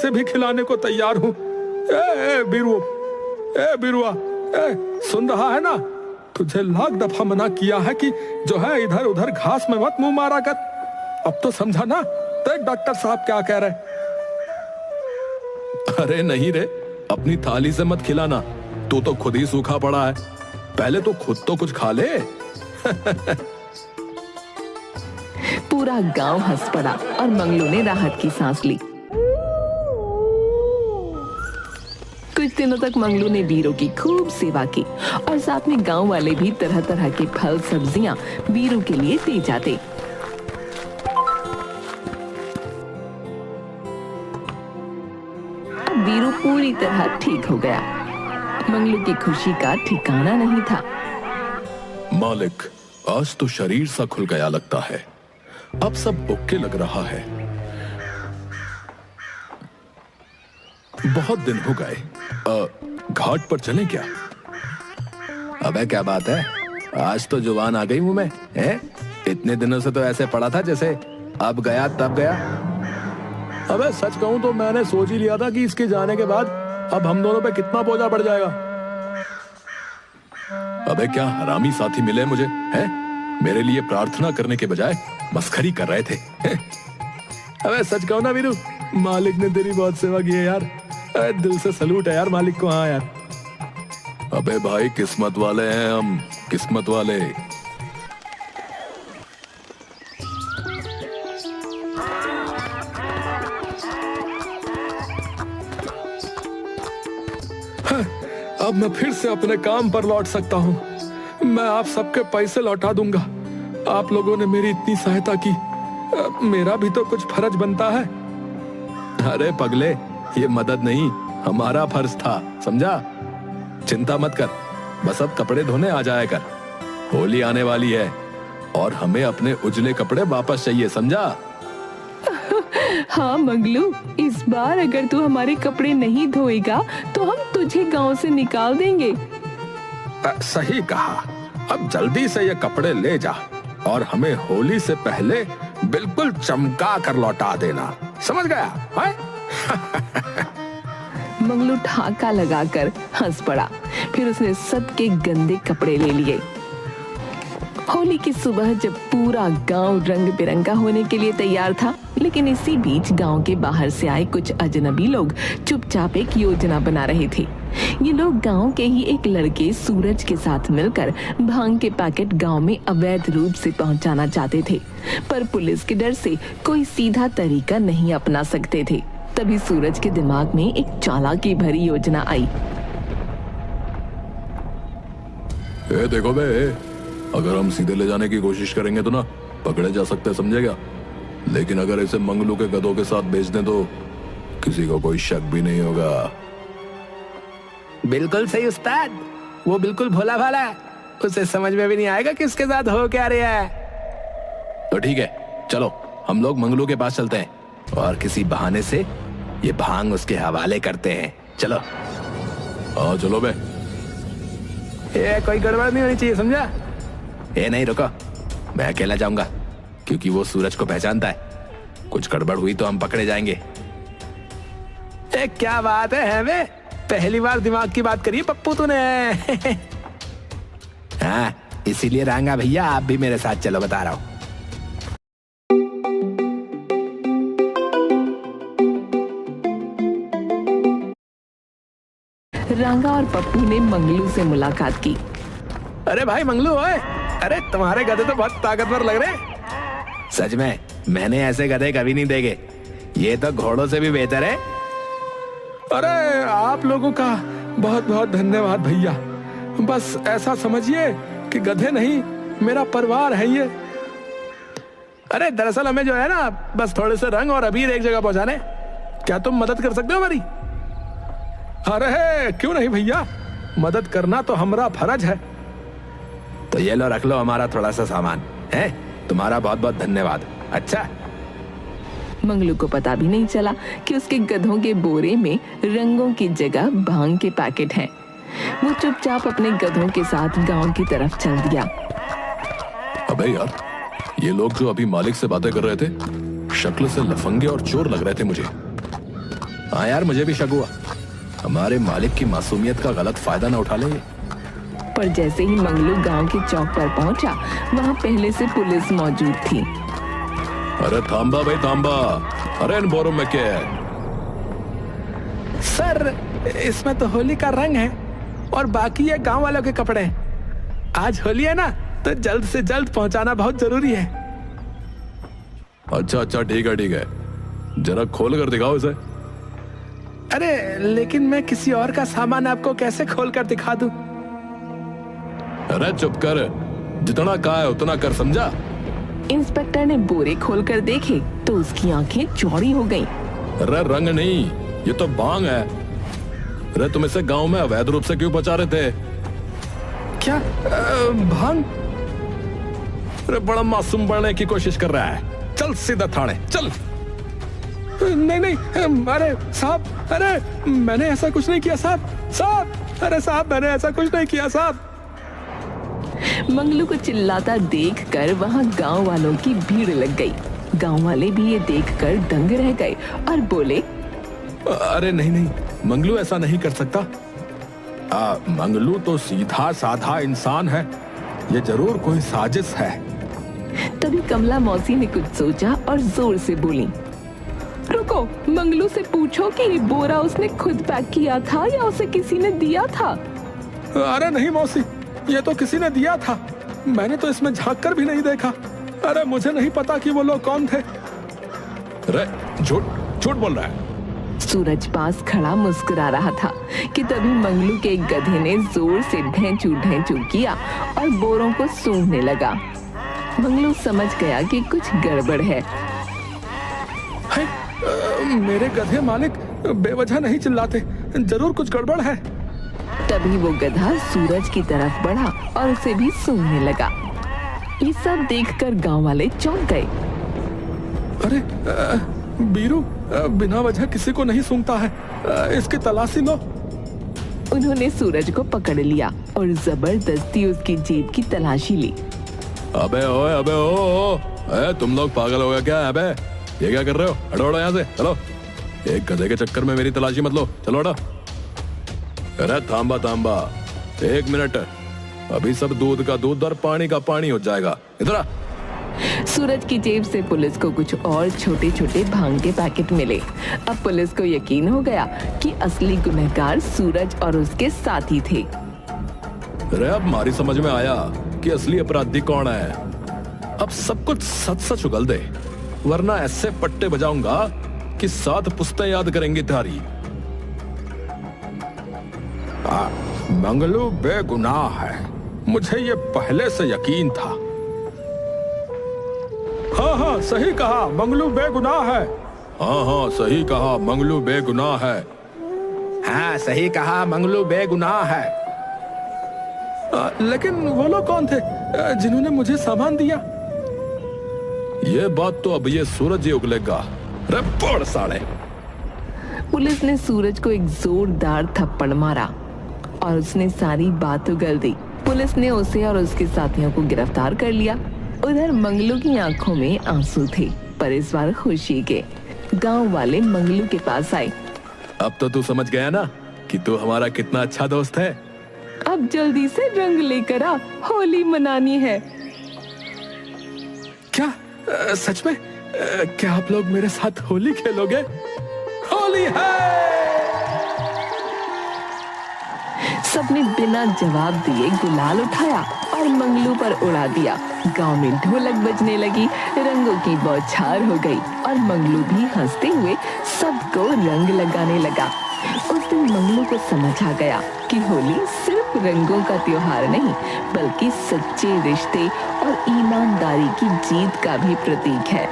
से भी खिलाने को तैयार हूँ। बिरुआ, सुन रहा है ना? तुझे लाख दफा मना किया है कि जो है इधर उधर घास में मत मुंह मारा कर। अब तो समझा ना? देख डॉक्टर साहब क्या कह रहे। अरे नहीं रे, अपनी थाली से मत खिलाना, तू तो खुद ही सूखा पड़ा है। पहले तो खुद तो कुछ खा ले। पूरा गांव हंस पड़ा और मंगलू ने राहत की सांस ली। कुछ दिनों तक मंगलू ने बीरू की खूब सेवा की और साथ में गांव वाले भी तरह तरह के फल सब्जियां बीरू के लिए दे जाते। बीरू पूरी तरह ठीक हो गया। मंगलू की खुशी का ठिकाना नहीं था। मालिक, आज तो शरीर सा खुल गया लगता है। अब सब ओके लग रहा है। बहुत दिन हो गए। घाट पर चलें क्या? अबे क्या बात है, आज तो जुबान आ गई मुंह में है? इतने दिनों से तो ऐसे पड़ा था जैसे अब गया तब गया। अबे सच कहूं तो मैंने सोच ही लिया था कि इसके जाने के बाद अब हम दोनों पे कितना बोझा बढ़ जाएगा। अबे क्या हरामी साथी मिले मुझे, हैं? मेरे लिए प्रार्थना करने के बजाय मस्खरी कर रहे थे। अबे सच कहूं ना वीरू, मालिक ने तेरी बहुत सेवा की है यार। दिल से सलूट है यार मालिक को। हाँ यार। अबे भाई किस्मत वाले हैं हम, किस्मत वाले। अब मैं फिर से अपने काम पर लौट सकता हूँ। मैं आप सबके पैसे लौटा दूंगा। आप लोगों ने मेरी इतनी सहायता की, मेरा भी तो कुछ फर्ज बनता है। अरे पगले, ये मदद नहीं, हमारा फर्ज था, समझा? चिंता मत कर, बस अब कपड़े धोने आ जाया कर। होली आने वाली है और हमें अपने उजले कपड़े वापस चाहिए, समझा? हाँ मंगलू, इस बार अगर तू हमारे कपड़े नहीं धोएगा तो हम तुझे गांव से निकाल देंगे। सही कहा। अब जल्दी से ये कपड़े ले जा और हमें होली से पहले बिल्कुल चमका कर लौटा देना, समझ गया? मंगलू ठाका लगाकर हंस पड़ा। फिर उसने सबके गंदे कपड़े ले लिए। होली की सुबह जब पूरा गांव रंग बिरंगा होने के लिए तैयार था, लेकिन इसी बीच गांव के बाहर से आए कुछ अजनबी लोग चुपचाप एक योजना बना रहे थे। ये लोग गांव के ही एक लड़के सूरज के साथ मिलकर भांग के पैकेट गांव में अवैध रूप से पहुंचाना चाहते थे, पर पुलिस के डर से कोई सीधा तरीका नहीं अपना सकते थे। तभी सूरज के दिमाग में एक चालाकी भरी योजना आई। देखो बे, अगर हम सीधे ले जाने की कोशिश करेंगे तो ना पकड़े जा सकते, समझेगा? लेकिन अगर इसे मंगलू के गधों के साथ बेच दें तो किसी को कोई शक भी नहीं होगा। बिल्कुल सही उस्ताद, वो बिल्कुल भोला भाला है, उसे समझ में भी नहीं आएगा कि उसके साथ हो क्या रहा है। तो ठीक है, चलो हम लोग मंगलू के पास चलते हैं और किसी बहाने से ये भांग उसके हवाले करते हैं। चलो। हाँ चलो बे। ये कोई गड़बड़ नहीं होनी चाहिए, समझा? ये नहीं, रुको, मैं अकेला जाऊंगा क्योंकि वो सूरज को पहचानता है। कुछ गड़बड़ हुई तो हम पकड़े जाएंगे। क्या बात है हमें पहली बार दिमाग की बात करी पप्पू तूने। हाँ, इसीलिए रांगा भैया आप भी मेरे साथ चलो, बता रहा हूँ। रांगा और पप्पू ने मंगलू से मुलाकात की। अरे भाई मंगलू, ओए, अरे तुम्हारे गधे तो बहुत ताकतवर लग रहे हैं। सच में मैंने ऐसे गधे कभी नहीं देखे, ये तो घोड़ों से भी बेहतर है। अरे आप लोगों का बहुत बहुत धन्यवाद भैया। बस ऐसा समझिए कि गधे नहीं, मेरा परिवार है ये। अरे दरअसल हमें जो है ना, बस थोड़े से रंग और अबीर एक जगह पहुंचाने। क्या तुम मदद कर सकते हो हमारी? अरे क्यों नहीं भैया, मदद करना तो हमारा फर्ज है। तो ये लो, रख लो हमारा थोड़ा सा सामान है। तुम्हारा बहुत बहुत धन्यवाद। अच्छा। मंगलू को पता भी नहीं चला कि उसके गधों के बोरे में रंगों की जगह भांग के पैकेट हैं। वो चुपचाप अपने गधों के साथ गांव की तरफ चल दिया। अबे यार, ये लोग जो अभी मालिक से बातें कर रहे थे, शक्ल से लफंगे और चोर लग रहे थे मुझे। हाँ यार, मुझे भी शक हुआ। हमारे मालिक की मासूमियत का गलत फायदा ना उठा ले। पर जैसे ही मंगलू गांव के चौक पर पहुंचा, वहां पहले से पुलिस मौजूद थी। अरे थांबा भाई थांबा, अरे इन बोरों में क्या है? सर, इसमें तो होली का रंग है और बाकी ये गांव वालों के कपड़े हैं। आज होली है ना, तो जल्द से जल्द पहुंचाना बहुत जरूरी है। अच्छा ठीक है, जरा खोल कर दिखाओ इसे। अरे लेकिन मैं किसी और का सामान आपको कैसे खोल कर दिखा दूं? अरे चुप कर, जितना कहा है उतना कर, समझा? इंस्पेक्टर ने बोरे खोलकर देखे तो उसकी आंखें चौड़ी हो गईं। अरे रंग नहीं, ये तो भांग है। अरे तुम इसे गांव में अवैध रूप से क्यों पहुंचा रहे थे? क्या भांग? अरे बड़ा मासूम बनने की कोशिश कर रहा है। चल सीधा थाने चल। नहीं, अरे साहब, अरे मैंने ऐसा कुछ नहीं किया साहब, अरे साहब मैंने ऐसा कुछ नहीं किया साहब। मंगलू को चिल्लाता देखकर वहां गांव वालों की भीड़ लग गई। गांव वाले भी ये देखकर दंग रह गए और बोले, अरे नहीं, मंगलू ऐसा नहीं कर सकता। मंगलू तो सीधा साधा इंसान है, ये जरूर कोई साजिश है। तभी कमला मौसी ने कुछ सोचा और जोर से बोली, रुको, मंगलू से पूछो कि ये बोरा उसने खुद पैक किया था या उसे किसी ने दिया था। अरे नहीं मौसी, ये तो किसी ने दिया था, मैंने तो इसमें झांक कर भी नहीं देखा। अरे मुझे नहीं पता कि वो लोग कौन थे। अरे झूठ बोल रहा है। सूरज पास खड़ा मुस्कुरा रहा था कि तभी मंगलू के एक गधे ने जोर से ढेंचू किया और बोरों को सूंघने लगा। मंगलू समझ गया कि कुछ गड़बड़ है। मेरे गधे मालिक बेवजह नहीं चिल्लाते, जरूर कुछ गड़बड़ है। तभी वो गधा सूरज की तरफ बढ़ा और उसे भी सूंघने लगा। ये सब देखकर गांव वाले चौंक गए। अरे बीरू बिना वजह किसी को नहीं सूंघता है, इसकी तलाशी लो। उन्होंने सूरज को पकड़ लिया और जबरदस्ती उसकी जेब की तलाशी ली। अबे ओ, तुम लोग पागल हो गए क्या? अबे ये क्या कर रहे हो? हटो यहाँ से, चलो। एक गधे के चक्कर में मेरी तलाशी मत लो, चलो हटो। अरे थांबा, 1 मिनट, अभी सब दूध का दूध और पानी का पानी हो जाएगा। इधर आ। सूरज की जेब से पुलिस को कुछ और छोटे छोटे भांग के पैकेट मिले। अब पुलिस को यकीन हो गया कि असली गुनहगार सूरज और उसके साथी थे। अरे अब हमारी समझ में आया कि असली अपराधी कौन है। अब सब कुछ सच उगल दे, वरना ऐसे पट्टे बजाऊंगा कि 7 पुश्तें याद करेंगी तारी। मंगलू बेगुनाह है, मुझे ये पहले से यकीन था। हाँ सही कहा, मंगलू बेगुनाह है। हाँ सही कहा, मंगलू बेगुनाह है। हाँ सही कहा, मंगलू बेगुनाह है। लेकिन वो लोग कौन थे जिन्होंने मुझे सामान दिया? ये बात तो अब ये सूरज ही उगलेगा। रे पड़ साले। पुलिस ने सूरज को एक जोरदार थप्पड़ मारा और उसने सारी बात उगल दी। पुलिस ने उसे और उसके साथियों को गिरफ्तार कर लिया। उधर मंगलू की आंखों में आंसू थे, पर इस बार खुशी के। गांव वाले मंगलू के पास आए। अब तो तू समझ गया ना कि तू हमारा कितना अच्छा दोस्त है। अब जल्दी से रंग लेकर आ, होली मनानी है। क्या सच में? क्या आप लोग मेरे साथ होली खेलोगे? होली है! सबने बिना जवाब दिए गुलाल उठाया और मंगलू पर उड़ा दिया। गांव में ढोलक बजने लगी, रंगों की बौछार हो गई और मंगलू भी हंसते हुए सबको रंग लगाने लगा। उस दिन मंगलू को समझ आ गया कि होली सिर्फ रंगों का त्योहार नहीं, बल्कि सच्चे रिश्ते और ईमानदारी की जीत का भी प्रतीक है।